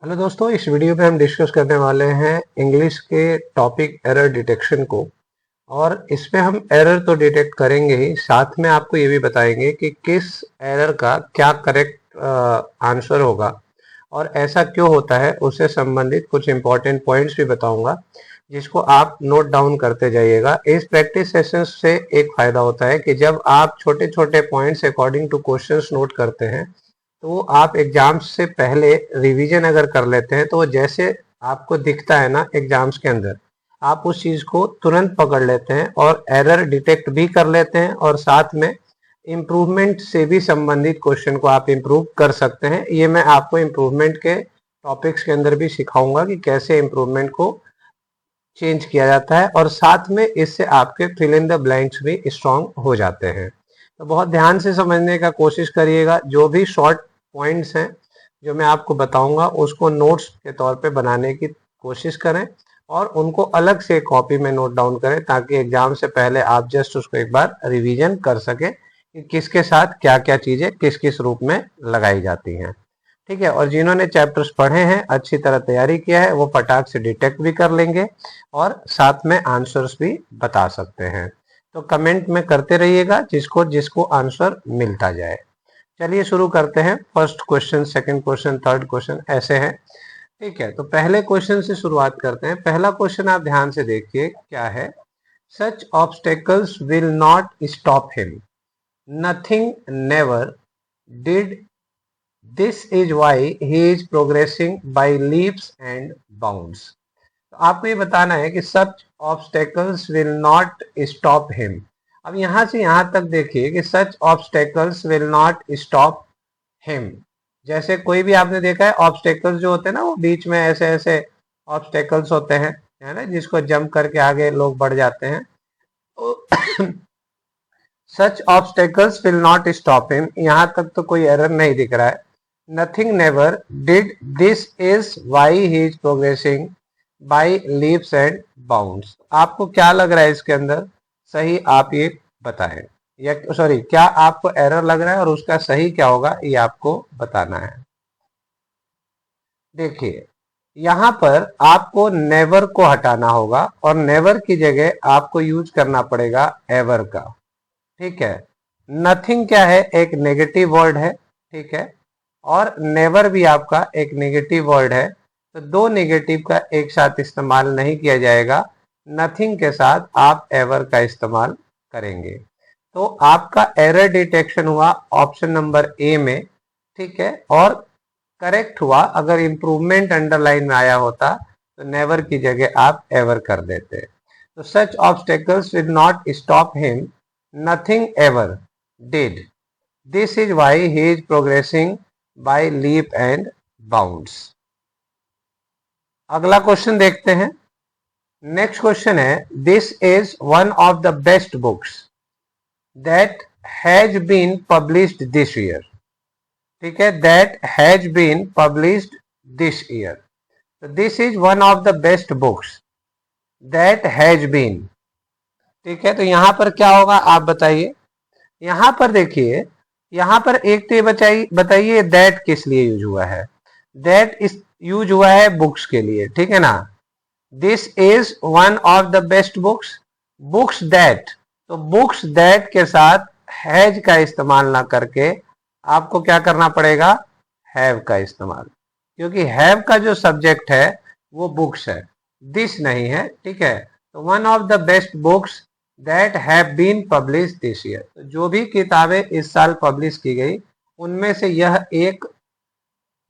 Hello दोस्तों, इस video में हम डिस्कस करने वाले हैं इंग्लिश के टॉपिक एरर डिटेक्शन को। और इसमें हम एरर तो डिटेक्ट करेंगे ही, साथ में आपको ये भी बताएंगे कि किस एरर का क्या करेक्ट आंसर होगा और ऐसा क्यों होता है। उससे संबंधित कुछ इंपॉर्टेंट पॉइंट्स भी बताऊंगा जिसको आप नोट डाउन करते जाइएगा। इस प्रैक्टिस सेशन से एक फायदा होता है कि जब आप छोटे छोटे points according two questions note करते हैं तो आप एग्जाम्स से पहले रिवीजन अगर कर लेते हैं तो वो जैसे आपको दिखता है ना एग्जाम्स के अंदर, आप उस चीज को तुरंत पकड़ लेते हैं और एरर डिटेक्ट भी कर लेते हैं और साथ में इम्प्रूवमेंट से भी संबंधित क्वेश्चन को आप इम्प्रूव कर सकते हैं। ये मैं आपको इम्प्रूवमेंट के टॉपिक्स के अंदर भी सिखाऊंगा कि कैसे इम्प्रूवमेंट को चेंज किया जाता है और साथ में इससे आपके फिल इन द ब्लैंक्स भी स्ट्रांग हो जाते हैं। तो बहुत ध्यान से समझने का कोशिश करिएगा। जो भी शॉर्ट पॉइंट्स हैं जो मैं आपको बताऊंगा उसको नोट्स के तौर पे बनाने की कोशिश करें और उनको अलग से कॉपी में नोट डाउन करें ताकि एग्जाम से पहले आप जस्ट उसको एक बार रिवीजन कर सके कि किसके साथ क्या क्या चीजें किस किस रूप में लगाई जाती हैं। ठीक है, और जिन्होंने चैप्टर्स पढ़े हैं, अच्छी तरह तैयारी किया है, वो फटाक से डिटेक्ट भी कर लेंगे और साथ में आंसर्स भी बता सकते हैं। तो कमेंट में करते रहिएगा जिसको जिसको आंसर मिलता जाए। चलिए शुरू करते हैं। First question, second question, third question ऐसे हैं। ठीक है, तो पहले क्वेश्चन से शुरुआत करते हैं। पहला क्वेश्चन आप ध्यान से देखिए क्या है। Such obstacles will not stop him, nothing never did, this is why he is progressing by leaps and bounds. तो आपको ये बताना है कि such obstacles will not stop him. अब यहां से यहां तक देखिए कि such obstacles will not stop him. जैसे कोई भी आपने देखा है ऑब्स्टेकल्स जो होते हैं ना, वो बीच में ऐसे ऐसे ऑब्स्टेकल्स होते हैं, है ना, जिसको जंप करके आगे लोग बढ़ जाते हैं। Such obstacles will not stop him, यहां तक तो कोई एरर नहीं दिख रहा है। Nothing never did, this is why he is progressing by leaps and bounds. आपको क्या लग रहा है इसके अंदर सही, आप ये बताएं। या सॉरी, क्या आपको एरर लग रहा है और उसका सही क्या होगा ये आपको बताना है। देखिए, यहां पर आपको नेवर को हटाना होगा और नेवर की जगह आपको यूज करना पड़ेगा एवर का। ठीक है, नथिंग क्या है, एक नेगेटिव वर्ड है। ठीक है, और नेवर भी आपका एक नेगेटिव वर्ड है, तो दो नेगेटिव का एक साथ इस्तेमाल नहीं किया जाएगा। नथिंग के साथ आप एवर का इस्तेमाल करेंगे। तो आपका एरर डिटेक्शन हुआ ऑप्शन नंबर ए में। ठीक है, और करेक्ट हुआ। अगर इंप्रूवमेंट अंडरलाइन में आया होता तो नेवर की जगह आप एवर कर देते। तो such obstacles will not stop him, nothing ever did, this is why he is progressing by leap and bounds. अगला क्वेश्चन देखते हैं। नेक्स्ट क्वेश्चन है, this is one of the best books that has been published this year. ठीक है, that has been published this year. तो this is one of the best books that has been. ठीक है, तो यहां पर क्या होगा आप बताइए। यहां पर देखिए, यहां पर एक तो ये बताइए दैट किस लिए यूज हुआ है। दैट इस यूज हुआ है बुक्स के लिए, ठीक है ना। This is one of the best books, books that, तो बुक्स दैट के साथ हैज का इस्तेमाल ना करके आपको क्या करना पड़ेगा, हैव का इस्तेमाल, क्योंकि हैव का जो सब्जेक्ट है वो बुक्स है, दिस नहीं है। ठीक है, तो one of the best books that have been publish this year, तो जो भी किताबें इस साल पब्लिश की गई उनमें से यह एक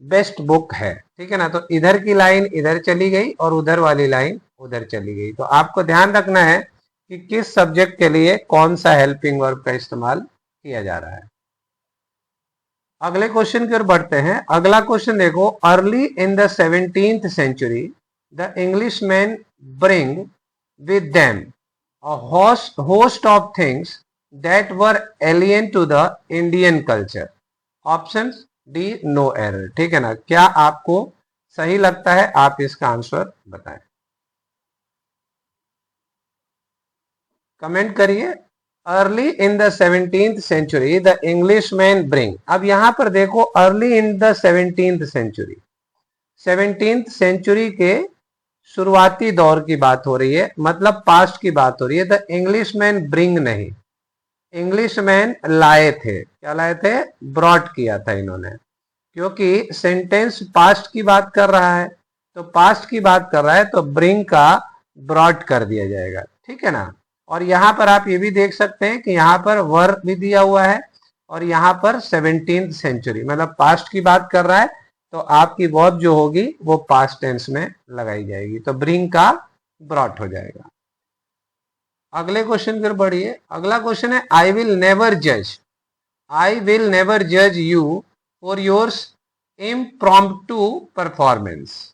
बेस्ट बुक है। ठीक है ना, तो इधर की लाइन इधर चली गई और उधर वाली लाइन उधर चली गई। तो आपको ध्यान रखना है कि किस सब्जेक्ट के लिए कौन सा हेल्पिंग वर्ब का इस्तेमाल किया जा रहा है। अगले क्वेश्चन की ओर बढ़ते हैं। अगला क्वेश्चन देखो, early in the 17th century the English man bring with them a host of things that were alien to the Indian culture. Option D no error. ठीक है ना, क्या आपको सही लगता है, आप इसका आंसर बताएं, कमेंट करिए। Early in the 17th century the English man bring. अब यहां पर देखो, early in the 17th century, 17th century के शुरुआती दौर की बात हो रही है, मतलब पास्ट की बात हो रही है। द इंग्लिशमैन ब्रिंग नहीं, इंग्लिशमैन लाए थे। क्या लाए थे? ब्रॉट किया था इन्होंने, क्योंकि सेंटेंस पास्ट की बात कर रहा है, तो पास्ट की बात कर रहा है तो ब्रिंग का ब्रॉट कर दिया जाएगा, ठीक है ना। और यहाँ पर आप ये भी देख सकते हैं कि यहाँ पर वर भी दिया हुआ है और यहाँ पर 17th सेंचुरी, मतलब पास्ट की बात कर रहा है, तो आपकी वर्ब जो होगी वो पास्ट टेंस में लगाई जाएगी, तो ब्रिंग का ब्रॉट हो जाएगा। अगले क्वेश्चन की ओर बढ़िए। अगला क्वेश्चन है आई विल नेवर जज, आई विल नेवर जज you for yours impromptu performance.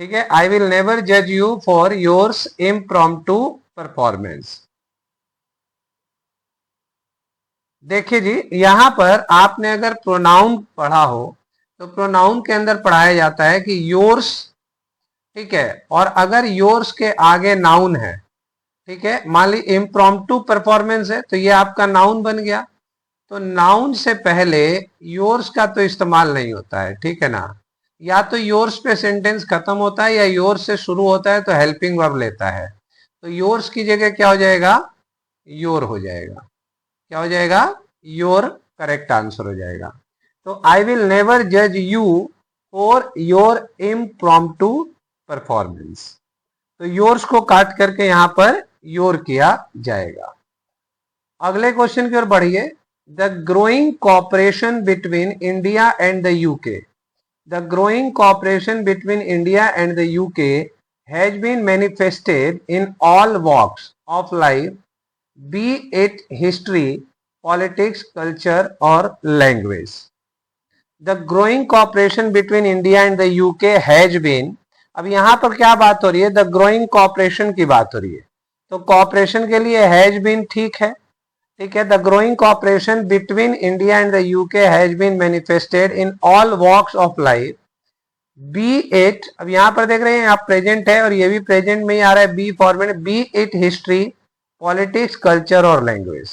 ठीक है, आई विल नेवर जज you for yours impromptu performance. देखिए जी, यहां पर आपने अगर प्रोनाउन पढ़ा हो तो प्रोनाउन के अंदर पढ़ाया जाता है कि योर्स, ठीक है, और अगर योर्स के आगे नाउन है, ठीक है, मान ली इम्प्रॉम्प्टू परफॉर्मेंस है तो ये आपका नाउन बन गया, तो नाउन से पहले योर्स का तो इस्तेमाल नहीं होता है, ठीक है ना। या तो योर्स पे सेंटेंस खत्म होता है या योर्स से शुरू होता है तो हेल्पिंग वर्ब लेता है, तो योर्स की जगह क्या हो जाएगा? योर हो जाएगा। क्या हो जाएगा? योर करेक्ट आंसर हो जाएगा। तो आई विल नेवर जज you for your impromptu performance, तो योर्स को काट करके यहां पर योर किया जाएगा। अगले क्वेश्चन की ओर बढ़िए। The growing cooperation between India and the UK, the growing cooperation between India and the UK has been manifested in all walks of life, be it history, politics, culture or language. The growing cooperation between India and the UK has been, अब यहां पर क्या बात हो रही है? The growing corporation की बात हो रही है, तो कॉपरेशन के लिए हैज बीन ठीक है, ठीक है। The growing cooperation between India and the UK has been manifested in all walks of life, be it, अब यहां पर देख रहे हैं आप प्रेजेंट है और ये भी प्रेजेंट में ही आ रहा है be format, be it history, politics, culture और लैंग्वेज।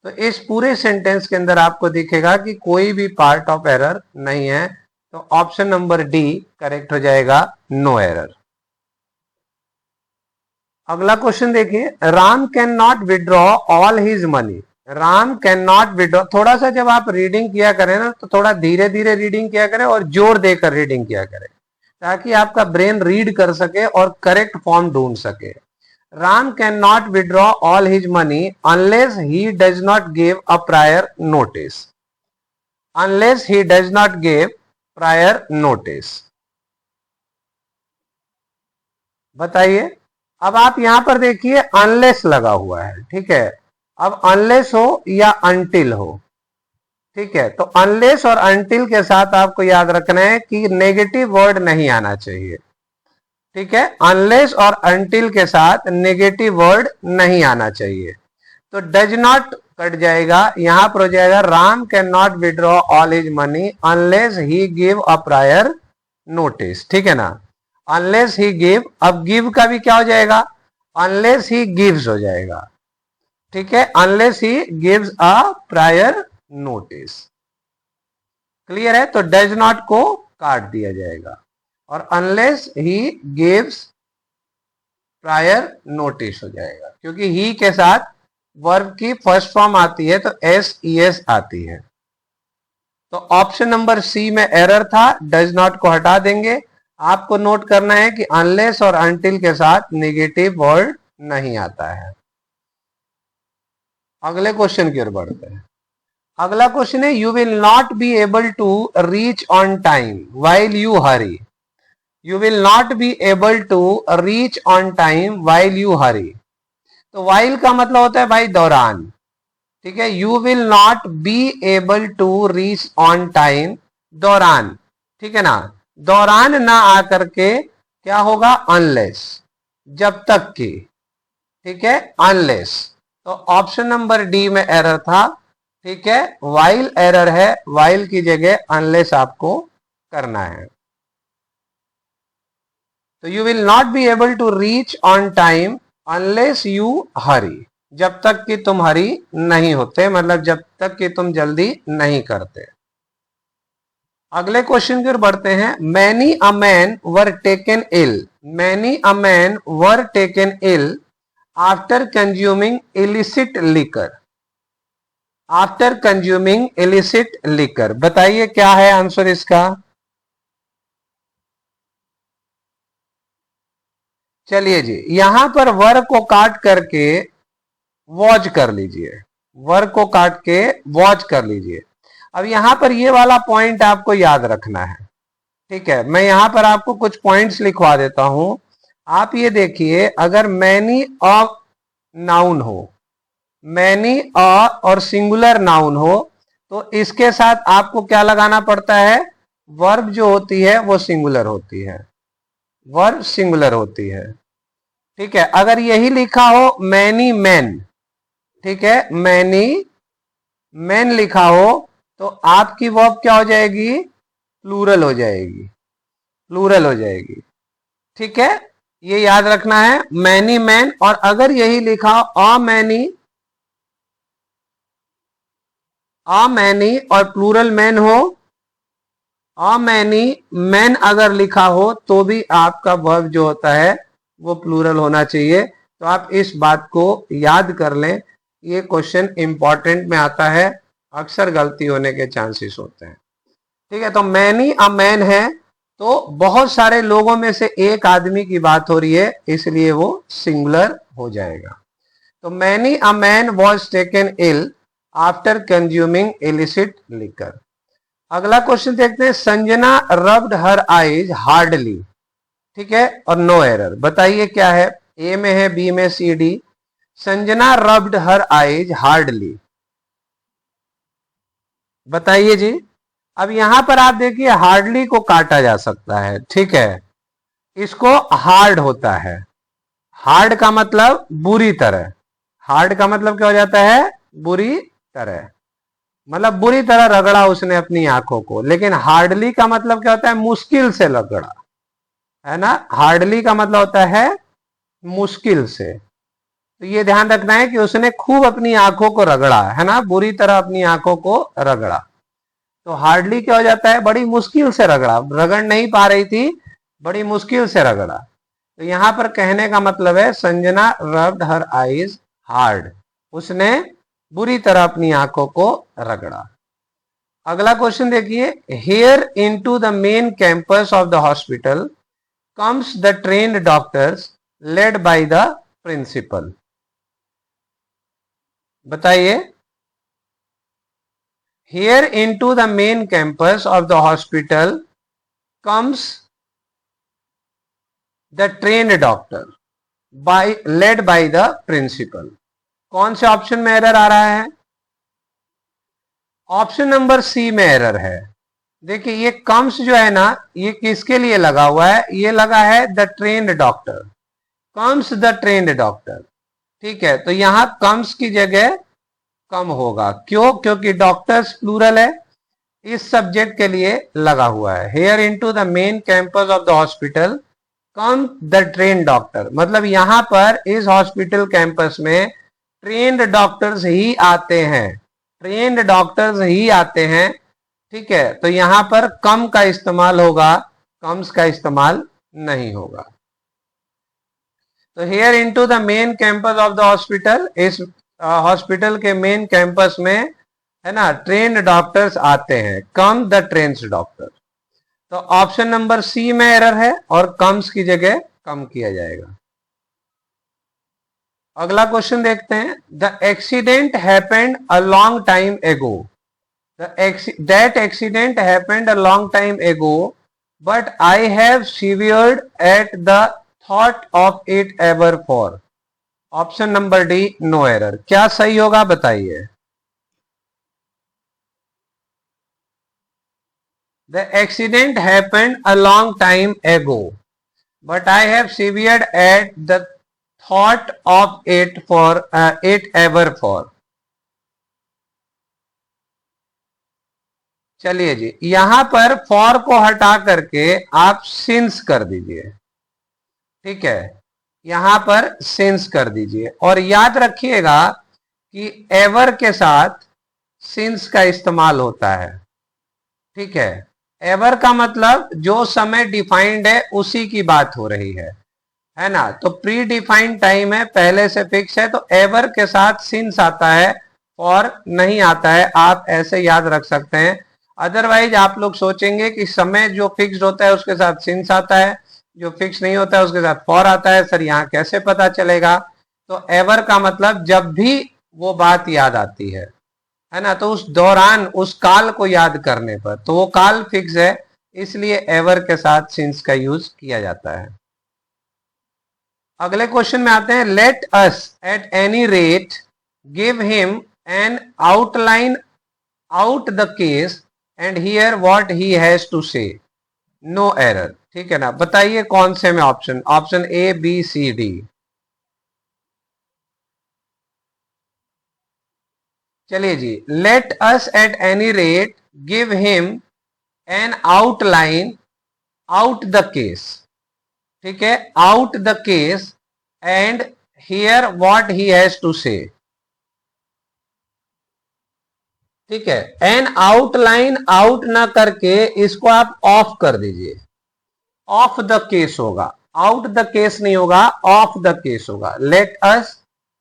तो इस पूरे सेंटेंस के अंदर आपको दिखेगा कि कोई भी पार्ट ऑफ एरर नहीं है, तो ऑप्शन नंबर डी करेक्ट हो जाएगा, नो एरर। अगला क्वेश्चन देखिए। Ram can not withdraw all his money, Ram can not withdraw, थोड़ा सा जब आप रीडिंग किया करें ना तो थोड़ा धीरे धीरे रीडिंग किया करें और जोर देकर रीडिंग किया करें, ताकि आपका ब्रेन रीड कर सके और करेक्ट फॉर्म ढूंढ सके। Ram cannot withdraw all his money unless he does not give a prior notice. Unless he does not give prior notice. बताइए। अब आप यहां पर देखिए unless लगा हुआ है, ठीक है। अब unless हो या until हो, ठीक है, तो unless और until के साथ आपको याद रखना है कि नेगेटिव वर्ड नहीं आना चाहिए, ठीक है। अनलेस और अनटिल के साथ नेगेटिव वर्ड नहीं आना चाहिए, तो डज नॉट कट जाएगा, यहां पर हो जाएगा Ram can not withdraw all his money unless he give a prior notice, ठीक है ना। अनलेस ही गिव, अब गिव का भी क्या हो जाएगा? अनलेस ही गिव्स हो जाएगा, ठीक है, unless he gives a prior notice. Clear है? तो डज नॉट को काट दिया जाएगा और unless he gives prior notice हो जाएगा, क्योंकि ही के साथ वर्ब की फर्स्ट फॉर्म आती है तो एस ई एस आती है। तो ऑप्शन नंबर सी में एरर था, डज नॉट को हटा देंगे। आपको नोट करना है कि अनलेस और अनटिल के साथ नेगेटिव वर्ड नहीं आता है। अगले क्वेश्चन की ओर बढ़ते हैं। अगला क्वेश्चन है you will not be able to reach on time while you hurry, you will not be able to reach on time while you hurry। तो while का मतलब होता है भाई दौरान, ठीक है। you will not be able to reach on time, दौरान, ठीक है ना। दौरान ना आकर के क्या होगा? unless, जब तक की, ठीक है, unless। तो ऑप्शन नंबर डी में एरर था, ठीक है, while एरर है, while की जगह unless आपको करना है। तो you will not be able to reach on time unless you hurry, जब तक कि तुम हरी नहीं होते, मतलब जब तक कि तुम जल्दी नहीं करते। अगले क्वेश्चन की ओर बढ़ते हैं। Many a man were taken ill, many a man were taken ill after consuming illicit liquor, after consuming illicit liquor, बताइए क्या है आंसर इसका। चलिए जी, यहां पर वर को काट करके वॉच कर लीजिए, वर को काट के वॉच कर लीजिए। अब यहां पर ये वाला पॉइंट आपको याद रखना है, ठीक है। मैं यहां पर आपको कुछ पॉइंट्स लिखवा देता हूं। आप ये देखिए, अगर मैनी अ नाउन हो, मैनी अ और सिंगुलर नाउन हो, तो इसके साथ आपको क्या लगाना पड़ता है, वर्ब जो होती है वो सिंगुलर होती है, वर्ब सिंगुलर होती है, ठीक है। अगर यही लिखा हो मैनी मैन, ठीक है, मैनी मैन लिखा हो, तो आपकी वर्ब क्या हो जाएगी, प्लूरल हो जाएगी, प्लूरल हो जाएगी, ठीक है। ये याद रखना है, मैनी मैन। और अगर यही लिखा अ मैनी, अ मैनी और प्लूरल मैन हो, अ मैनी मैन अगर लिखा हो, तो भी आपका वर्ब जो होता है वो प्लूरल होना चाहिए। तो आप इस बात को याद कर लें, ये क्वेश्चन इंपॉर्टेंट में आता है, अक्सर गलती होने के चांसेस होते हैं, ठीक है। तो मैनी अ मैन है, तो बहुत सारे लोगों में से एक आदमी की बात हो रही है, इसलिए वो सिंगुलर हो जाएगा। तो many a man was taken ill after consuming illicit liquor. अगला क्वेश्चन देखते हैं। Sanjana rubbed her eyes hardly, ठीक है, और नो एरर, बताइए क्या है। ए में है, बी में, C, D. Sanjana rubbed her eyes hardly, बताइए जी। अब यहां पर आप देखिए, हार्डली को काटा जा सकता है, ठीक है, इसको हार्ड होता है। हार्ड का मतलब बुरी तरह, हार्ड का मतलब क्या हो जाता है, बुरी तरह, मतलब बुरी तरह रगड़ा उसने अपनी आंखों को। लेकिन हार्डली का मतलब क्या होता है, मुश्किल से रगड़ा, है ना। हार्डली का मतलब होता है मुश्किल से। तो ये ध्यान रखना है कि उसने खूब अपनी आंखों को रगड़ा, है ना, बुरी तरह अपनी आंखों को रगड़ा। तो हार्डली क्या हो जाता है, बड़ी मुश्किल से रगड़ा, रगड़ नहीं पा रही थी, बड़ी मुश्किल से रगड़ा। तो यहां पर कहने का मतलब है Sanjana rubbed her eyes hard, उसने बुरी तरह अपनी आंखों को रगड़ा। अगला क्वेश्चन देखिए। Here into the main campus of the hospital comes the trained doctors led by the principal, बताइए। Here into the main campus of the hospital comes the trained doctor by led by the principal. कौन से option में error आ रहा है, option number C में error है। देखिए, ये कम्स जो है ना, ये किसके लिए लगा हुआ है, ये लगा है the trained doctor, comes the trained doctor, ठीक है। तो यहां कम्स की जगह कम होगा, क्यों, क्योंकि डॉक्टर्स प्लूरल है, इस सब्जेक्ट के लिए लगा हुआ है। Here into the main campus of the hospital come the train doctor, मतलब यहां पर इस हॉस्पिटल कैंपस में ट्रेन्ड डॉक्टर्स ही आते हैं, ट्रेन्ड डॉक्टर्स ही आते हैं, ठीक है। तो यहां पर कम का इस्तेमाल होगा, कम्स का इस्तेमाल नहीं होगा। तो here into the main campus of the hospital, इस हॉस्पिटल के मेन कैंपस में, है ना, ट्रेन्ड डॉक्टर्स आते हैं, कम द ट्रेन्स डॉक्टर। तो ऑप्शन नंबर सी में एरर है और कम्स की जगह कम किया जाएगा। अगला क्वेश्चन देखते हैं। The accident happened a long time ago, that accident happened a long time ago, but I have shivered at the thought of it ever for. Option number D, no error. क्या सही होगा, बताइए। The accident happened a long time ago, but I have severed at the thought of it for it ever for। चलिए जी, यहां पर for को हटा करके आप सिंस कर दीजिए, ठीक है, यहां पर सिंस कर दीजिए। और याद रखिएगा कि एवर के साथ सिंस का इस्तेमाल होता है, ठीक है। एवर का मतलब जो समय डिफाइंड है उसी की बात हो रही है ना। तो प्री डिफाइंड टाइम है, पहले से फिक्स है, तो एवर के साथ सिंस आता है और नहीं आता है, आप ऐसे याद रख सकते हैं। अदरवाइज आप लोग सोचेंगे कि समय जो फिक्स्ड होता है उसके साथ सिंस आता है, जो फिक्स नहीं होता है उसके साथ फॉर आता है। सर यहाँ कैसे पता चलेगा? तो एवर का मतलब जब भी वो बात याद आती है ना, तो उस दौरान उस काल को याद करने पर, तो वो काल फिक्स है, इसलिए एवर के साथ सिंस का यूज किया जाता है। अगले क्वेश्चन में आते हैं। Let us at any rate give him an outline out the case and hear what he has to say, no error. ठीक है ना, बताइए कौन से में option, option A B C D. चलिए जी, let us at any rate give him an outline out the case, ठीक है, out the case and hear what he has to say. ठीक है, एन आउटलाइन आउट ना करके इसको आप ऑफ कर दीजिए, ऑफ द केस होगा, आउट द केस नहीं होगा, ऑफ द केस होगा। Late us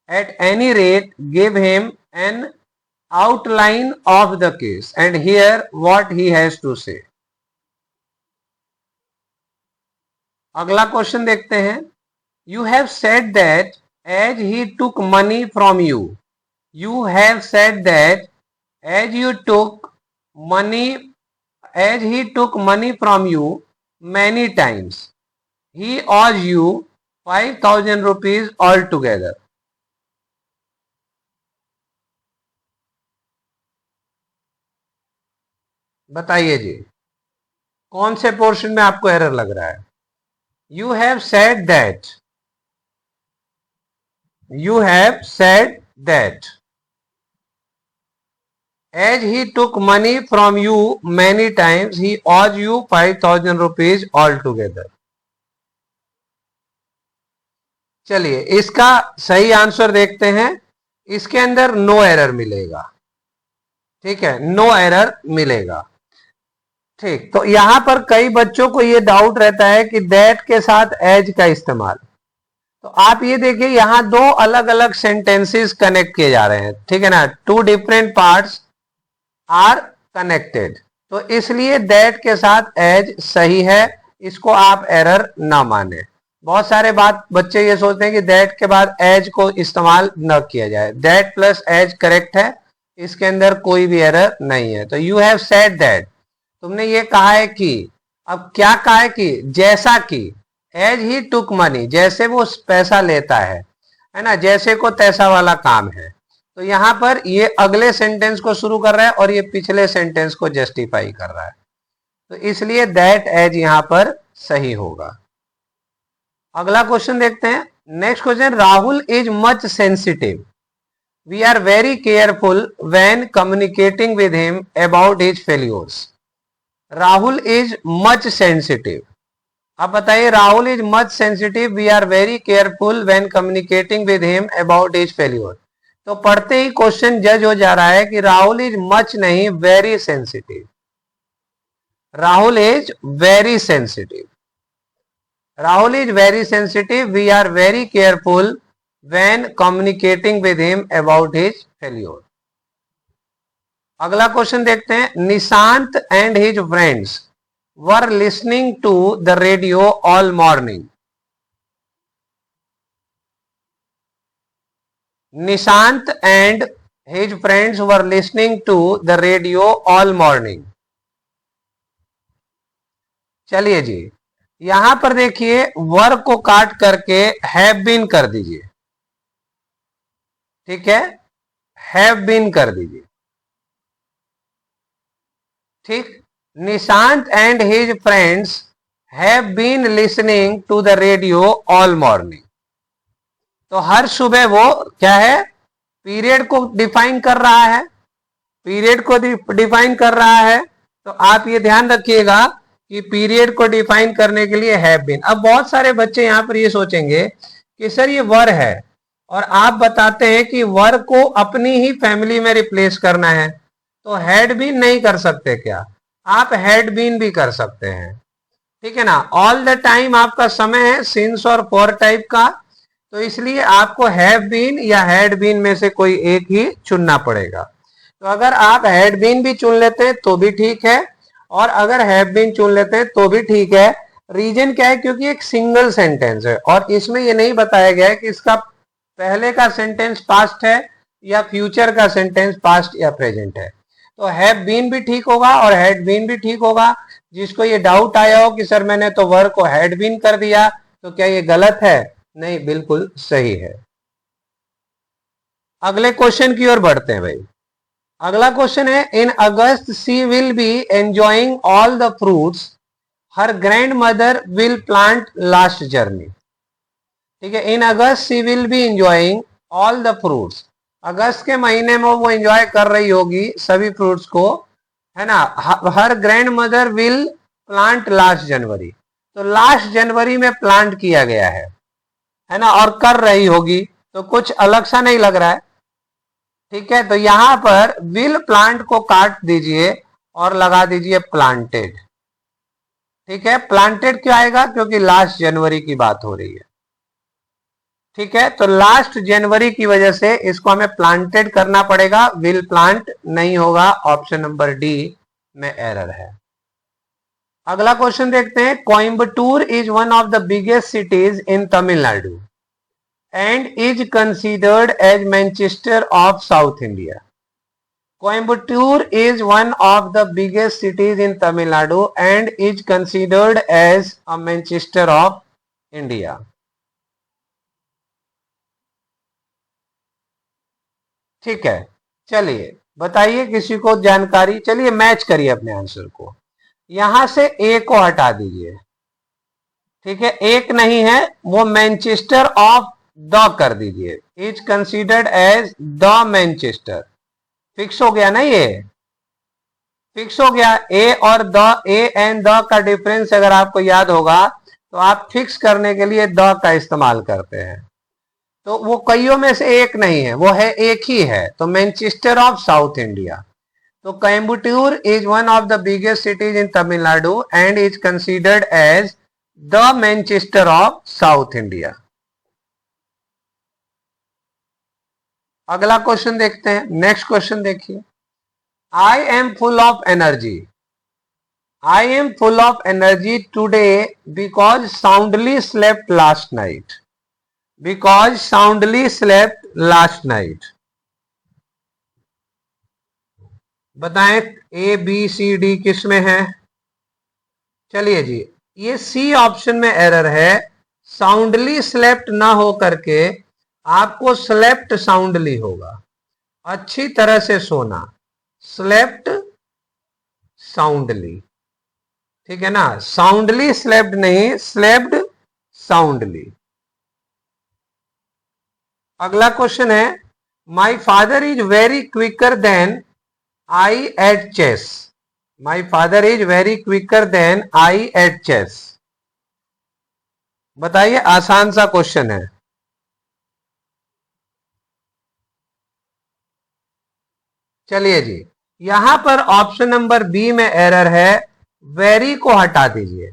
at any rate give him N outline of the case and hear what he has to say। अगला क्वेश्चन देखते हैं। You have said that as he took money from you, you have said that as you took money, as he took money from you many times, he owes you 5,000 rupees altogether। बताइए जी, कौन से portion में आपको error लग रहा है? You have said that, you have said that as he took money from you many times he owes you 5,000 rupees all together. चलिए इसका सही आंसर देखते हैं। इसके अंदर नो एरर मिलेगा, ठीक है, नो एरर मिलेगा। ठीक, तो यहां पर कई बच्चों को ये डाउट रहता है कि दैट के साथ एज का इस्तेमाल। तो आप ये देखिए, यहां दो अलग अलग सेंटेंसेस कनेक्ट किए जा रहे हैं, ठीक है ना, two different parts are connected, तो इसलिए दैट के साथ एज सही है, इसको आप एरर ना माने। बहुत सारे बात बच्चे ये सोचते हैं कि दैट के बाद एज को इस्तेमाल न किया जाए। दैट प्लस एज करेक्ट है, इसके अंदर कोई भी एरर नहीं है। तो यू हैव सेड दैट, तुमने ये कहा है कि, अब क्या कहा है कि, जैसा कि, एज ही टुक मनी, जैसे वो पैसा लेता है ना, जैसे को तैसा वाला काम है। तो यहां पर ये अगले सेंटेंस को शुरू कर रहा है और ये पिछले सेंटेंस को जस्टिफाई कर रहा है, तो इसलिए दैट एज यहां पर सही होगा। अगला क्वेश्चन देखते हैं। Next question, Rahul is much sensitive, we are very careful when communicating with him about his failures. Rahul is much sensitive, अब बताइए, Rahul is much sensitive, we are very careful when communicating with him about his failure. तो पढ़ते ही question जज हो जा रहा है कि राहुल इज मच नहीं, very sensitive, Rahul is very sensitive, Rahul is very sensitive, we are very careful when communicating with him about his failure. अगला क्वेश्चन देखते हैं। Nishant and his friends were listening to the radio all morning. Nishant and his friends were listening to the radio all morning. चलिए जी, यहां पर देखिए, वर को काट करके हैव बीन कर दीजिए, ठीक है, हैव बीन कर दीजिए। ठीक, Nishant and his friends have been listening to the radio all morning. तो हर सुबह वो क्या है, पीरियड को डिफाइन कर रहा है, पीरियड को डिफाइन कर रहा है। तो आप ये ध्यान रखिएगा कि पीरियड को डिफाइन करने के लिए हैव बीन। अब बहुत सारे बच्चे यहां पर ये सोचेंगे कि सर ये वर है और आप बताते हैं कि वर को अपनी ही फैमिली में रिप्लेस करना है, तो हैड बीन नहीं कर सकते क्या? आप हैड बीन भी कर सकते हैं, ठीक है ना। ऑल द टाइम आपका समय है सिंस और फॉर टाइप का, तो इसलिए आपको हैव बीन या हैड बीन में से कोई एक ही चुनना पड़ेगा। तो अगर आप हैड बीन भी चुन लेते हैं तो भी ठीक है, और अगर हैव बीन चुन लेते हैं तो भी ठीक है। रीजन क्या है, क्योंकि एक सिंगल सेंटेंस है और इसमें ये नहीं बताया गया है कि इसका पहले का सेंटेंस पास्ट है या फ्यूचर का सेंटेंस पास्ट या प्रेजेंट है। तो हैव बीन भी ठीक होगा और हैड बीन भी ठीक होगा। जिसको ये डाउट आया हो कि सर मैंने तो वर्ब को हैड बीन कर दिया, तो क्या ये गलत है? नहीं, बिल्कुल सही है। अगले क्वेश्चन की ओर बढ़ते हैं भाई। अगला क्वेश्चन है, in August she will be enjoying all the fruits her grandmother will plant last journey. ठीक है, in August she will be enjoying all the fruits. अगस्त के महीने में वो एंजॉय कर रही होगी सभी फ्रूट्स को, है ना। Her grandmother will plant last January, तो लास्ट जनवरी में प्लांट किया गया है ना, और कर रही होगी, तो कुछ अलग सा नहीं लग रहा है। ठीक है, तो यहां पर विल प्लांट को काट दीजिए और लगा दीजिए प्लांटेड। ठीक है, प्लांटेड क्यों आएगा? क्योंकि लास्ट जनवरी की बात हो रही है। ठीक है, तो लास्ट जनवरी की वजह से इसको हमें प्लांटेड करना पड़ेगा, विल प्लांट नहीं होगा। ऑप्शन नंबर डी में एरर है। अगला क्वेश्चन देखते हैं, Coimbatore is one of the biggest cities in Tamil Nadu and is considered as Manchester of South India. Coimbatore is one of the biggest cities in Tamil Nadu and is considered as a Manchester of India. ठीक है, चलिए बताइए किसी को जानकारी, चलिए match करिए अपने आंसर को। यहां से ए को हटा दीजिए, ठीक है, एक नहीं है, वो मैनचेस्टर ऑफ द कर दीजिए, is considered as the Manchester. Fix हो गया ना, ये फिक्स हो गया। ए और द, ए एंड द का डिफरेंस अगर आपको याद होगा तो आप फिक्स करने के लिए द का इस्तेमाल करते हैं। तो वो कईयों में से एक नहीं है, वो है एक ही है, तो मैनचेस्टर ऑफ साउथ इंडिया। तो Coimbatore is one of the biggest cities in Tamil Nadu and is considered as the Manchester of South India. अगला क्वेश्चन देखते हैं, नेक्स्ट क्वेश्चन देखिए। I am full of energy. I am full of energy today because soundly slept last night. Because soundly slept last night. बताएं ए B C D किस में है? चलिए जी, ये सी ऑप्शन में एरर है। साउंडली स्लेप्ट ना हो करके आपको स्लेप्ट साउंडली होगा, अच्छी तरह से सोना, स्लेप्ट साउंडली। ठीक है ना, साउंडली स्लेप्ट नहीं, स्लेप्ड साउंडली। अगला क्वेश्चन है, my father is very quicker than I at chess. My father is very quicker than I at chess. बताइए, आसान सा क्वेश्चन है। चलिए जी, यहां पर ऑप्शन नंबर बी में एरर है, वेरी को हटा दीजिए।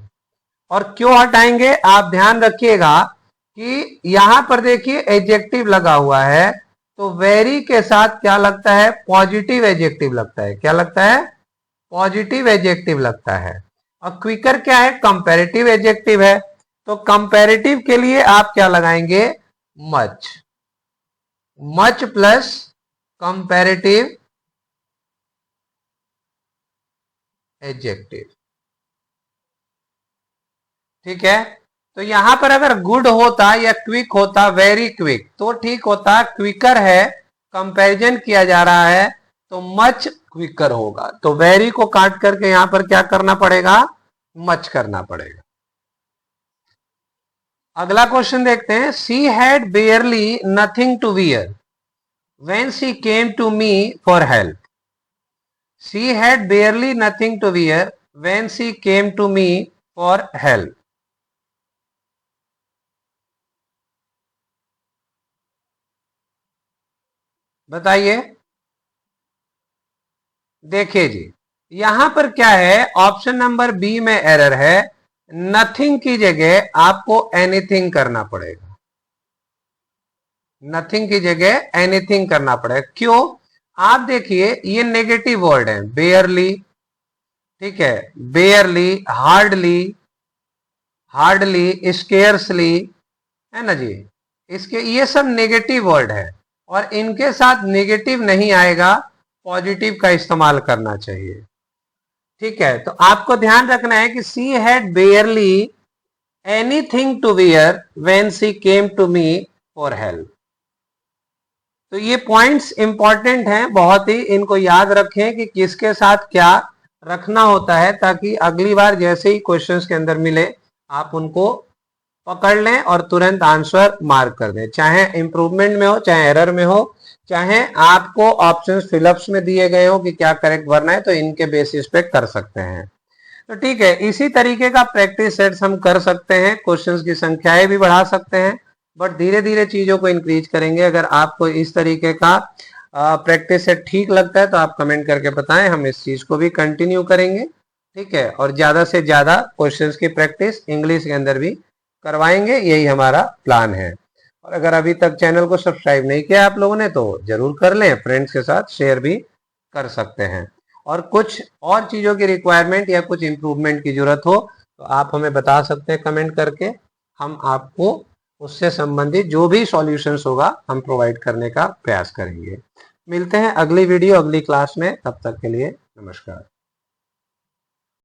और क्यों हटाएंगे आप ध्यान रखिएगा कि यहां पर देखिए एडजेक्टिव लगा हुआ है, तो वेरी के साथ क्या लगता है? पॉजिटिव एडजेक्टिव लगता है। क्या लगता है? पॉजिटिव एडजेक्टिव लगता है। और क्विकर क्या है? कंपैरेटिव एडजेक्टिव है। तो कंपैरेटिव के लिए आप क्या लगाएंगे? Much. Much plus comparative adjective. ठीक है, तो यहां पर अगर गुड होता या क्विक होता, वेरी क्विक, तो ठीक होता। क्विकर है, कंपैरिजन किया जा रहा है, तो मच क्विकर होगा। तो वेरी को काट करके यहां पर क्या करना पड़ेगा? मच करना पड़ेगा। अगला क्वेश्चन देखते हैं, she had barely nothing to wear when she came to me for help. She had barely nothing to wear when she came to me for help. बताइए। देखिए जी, यहां पर क्या है, ऑप्शन नंबर बी में एरर है, नथिंग की जगह आपको एनीथिंग करना पड़ेगा, नथिंग की जगह एनीथिंग करना पड़ेगा। क्यों? आप देखिए ये नेगेटिव वर्ड है, बेयरली, ठीक है, बेयरली, हार्डली, हार्डली, स्केयर्सली, है ना जी, इसके ये सब नेगेटिव वर्ड है और इनके साथ नेगेटिव नहीं आएगा, पॉजिटिव का इस्तेमाल करना चाहिए। ठीक है, तो आपको ध्यान रखना है कि she had barely anything to wear when she came to me for help. तो ये पॉइंट्स इंपॉर्टेंट हैं बहुत ही, इनको याद रखें कि किसके साथ क्या रखना होता है, ताकि अगली बार जैसे ही क्वेश्चंस के अंदर मिले आप उनको पकड़ लें और तुरंत आंसर मार्क कर दें, चाहे इंप्रूवमेंट में हो, चाहे एरर में हो, चाहे आपको ऑप्शंस फिलअप्स में दिए गए हो कि क्या करेक्ट भरना है, तो इनके बेसिस पे कर सकते हैं। तो ठीक है, इसी तरीके का प्रैक्टिस सेट्स हम कर सकते हैं, क्वेश्चंस की संख्याएं भी बढ़ा सकते हैं, बट धीरे धीरे चीजों को इंक्रीज करेंगे। अगर आपको इस तरीके का प्रैक्टिस सेट ठीक लगता है तो आप कमेंट करके बताएं, हम इस चीज को भी कंटिन्यू करेंगे। ठीक है, और ज्यादा से ज्यादा क्वेश्चंस की प्रैक्टिस इंग्लिश के अंदर भी करवाएंगे, यही हमारा प्लान है। और अगर अभी तक चैनल को सब्सक्राइब नहीं किया आप लोगों ने तो जरूर कर लें, फ्रेंड्स के साथ शेयर भी कर सकते हैं। और कुछ और चीज़ों की रिक्वायरमेंट या कुछ इम्प्रूवमेंट की जरूरत हो तो आप हमें बता सकते हैं कमेंट करके, हम आपको उससे संबंधित जो भी सॉल्यूशंस होगा हम प्रोवाइड करने का प्रयास करेंगे। मिलते हैं अगली वीडियो अगली क्लास में, तब तक के लिए नमस्कार।